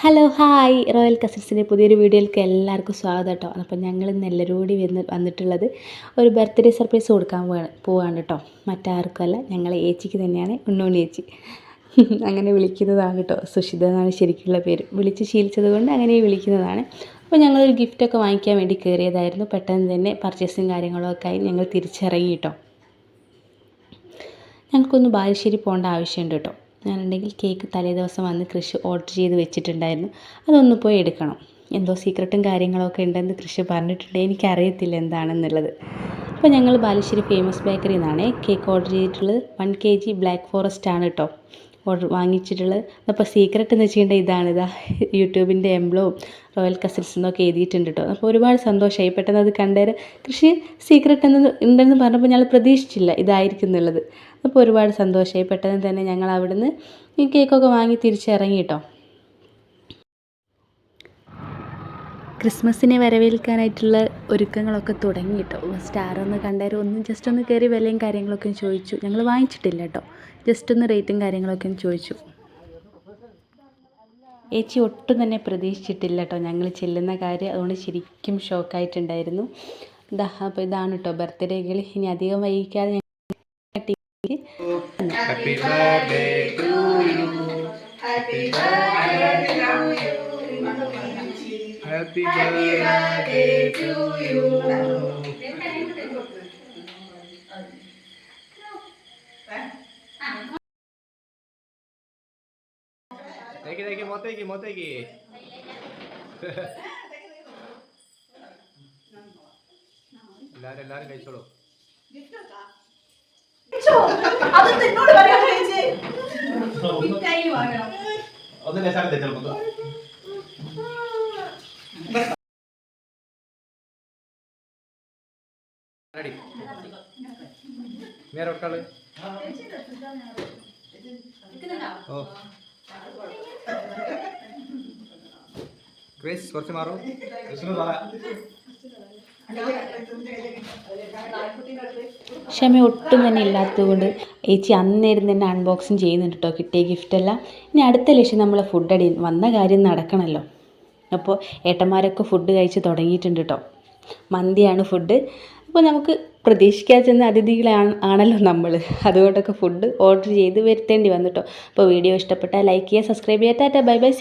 Hello hi royal കസിൻസിൻ്റെ പുതിയൊരു വീഡിയോയിലേക്ക് എല്ലാവർക്കും സ്വാഗതം കേട്ടോ. അപ്പോൾ ഞങ്ങൾ ഇന്ന് എല്ലാവരും കൂടി വന്നിട്ടുള്ളത് ഒരു ബർത്ത്ഡേ സർപ്രൈസ് കൊടുക്കാൻ പോവാണ് കേട്ടോ. മറ്റാർക്കുമല്ല, ഞങ്ങളെ ഏച്ചിക്ക് തന്നെയാണ്, ഉണ്ണുണ്ണി ഏച്ചി. അങ്ങനെ വിളിക്കുന്നതാണ് കേട്ടോ. സുഷിത എന്നാണ് ശരിക്കുള്ള പേര്. വിളിച്ച് ശീലിച്ചത് കൊണ്ട് അങ്ങനെ വിളിക്കുന്നതാണ്. അപ്പോൾ ഞങ്ങളൊരു ഗിഫ്റ്റൊക്കെ വാങ്ങിക്കാൻ വേണ്ടി കയറിയതായിരുന്നു. പെട്ടെന്ന് തന്നെ പർച്ചേസും കാര്യങ്ങളൊക്കെ ആയി ഞങ്ങൾ തിരിച്ചിറങ്ങി കേട്ടോ. ഞങ്ങൾക്കൊന്ന് ബാലുശ്ശേരി പോകേണ്ട ആവശ്യമുണ്ട് കേട്ടോ. ഞാനുണ്ടെങ്കിൽ കേക്ക് തലേദിവസം വന്ന് കൃഷി ഓർഡർ ചെയ്ത് വെച്ചിട്ടുണ്ടായിരുന്നു. അതൊന്ന് പോയി എടുക്കണം. എന്തോ സീക്രട്ടും കാര്യങ്ങളൊക്കെ ഉണ്ടെന്ന് കൃഷി പറഞ്ഞിട്ടുണ്ട്. എനിക്കറിയത്തില്ല എന്താണെന്നുള്ളത്. അപ്പോൾ ഞങ്ങൾ ബാലുശ്ശേരി ഫേമസ് ബേക്കറിയിൽ നിന്നാണ് കേക്ക് ഓർഡർ ചെയ്തിട്ടുള്ളത്. 1 kg ബ്ലാക്ക് ഫോറസ്റ്റ് ആണ് കേട്ടോ ഓർഡർ വാങ്ങിച്ചിട്ടുള്ളത്. അപ്പോൾ സീക്രട്ട് എന്ന് വെച്ചിട്ടുണ്ടെങ്കിൽ ഇതാണിതാ യൂട്യൂബിൻ്റെ എംബ്ലവും റോയൽ കസിൻസ് എന്നൊക്കെ എഴുതിയിട്ടുണ്ട് കേട്ടോ. അപ്പോൾ ഒരുപാട് സന്തോഷമായി. പെട്ടെന്ന് അത് കണ്ടേര് കൃഷി സീക്രട്ട് ഉണ്ടെന്ന് പറഞ്ഞപ്പോൾ ഞങ്ങൾ പ്രതീക്ഷിച്ചില്ല ഇതായിരിക്കും എന്നുള്ളത്. അപ്പോൾ ഒരുപാട് സന്തോഷമായി. പെട്ടെന്ന് തന്നെ ഞങ്ങൾ അവിടുന്ന് ഈ കേക്കൊക്കെ വാങ്ങി തിരിച്ചിറങ്ങി കേട്ടോ. ക്രിസ്മസിനെ വരവേൽക്കാനായിട്ടുള്ള ഒരുക്കങ്ങളൊക്കെ തുടങ്ങി കേട്ടോ. സ്റ്റാറൊന്ന് കണ്ടേരം ജസ്റ്റ് ഒന്ന് കയറി വിലയും കാര്യങ്ങളൊക്കെ ചോദിച്ചു. ഞങ്ങൾ വാങ്ങിച്ചിട്ടില്ല കേട്ടോ. ജസ്റ്റ് ഒന്ന് റേറ്റും കാര്യങ്ങളൊക്കെ ചോദിച്ചു. ഏച്ചി ഒട്ടും തന്നെ പ്രതീക്ഷിച്ചിട്ടില്ല കേട്ടോ ഞങ്ങൾ ചെല്ലുന്ന കാര്യം. അതുകൊണ്ട് ശരിക്കും ഷോക്കായിട്ടുണ്ടായിരുന്നു. അപ്പോൾ ഇതാണ് കേട്ടോ ബർത്ത്ഡേ ഗേൾ. ഇനി അധികം വൈകിക്കാതെ Happy birthday to you. Happy birthday to you. Happy birthday to you. Teki moteki. എല്ലാരും കഴിച്ചോളൂ. ക്രിസ് കുറച്ച് മാറും. ക്ഷമ ഒട്ടും തന്നെ ഇല്ലാത്തതുകൊണ്ട് ഏച്ചി അന്നേരം തന്നെ അൺബോക്സിങ് ചെയ്യുന്നുണ്ട് കേട്ടോ കിട്ടിയ ഗിഫ്റ്റെല്ലാം. ഇനി അടുത്ത ലക്ഷ്യം നമ്മളെ ഫുഡ് അടി വന്ന കാര്യം നടക്കണമല്ലോ. അപ്പോൾ ഏട്ടന്മാരൊക്കെ ഫുഡ് കഴിച്ച് തുടങ്ങിയിട്ടുണ്ട് കേട്ടോ. മന്തിയാണ് ഫുഡ്. അപ്പോൾ നമുക്ക് പ്രതീക്ഷിക്കാതെ ചെന്ന അതിഥികളാണല്ലോ നമ്മൾ. അതുകൊണ്ടൊക്കെ ഫുഡ് ഓർഡർ ചെയ്ത് വരുത്തേണ്ടി വന്നു കേട്ടോ. അപ്പോൾ വീഡിയോ ഇഷ്ടപ്പെട്ടാൽ ലൈക്ക് ചെയ്യുക, സബ്സ്ക്രൈബ് ചെയ്യുക. Tata bye bye.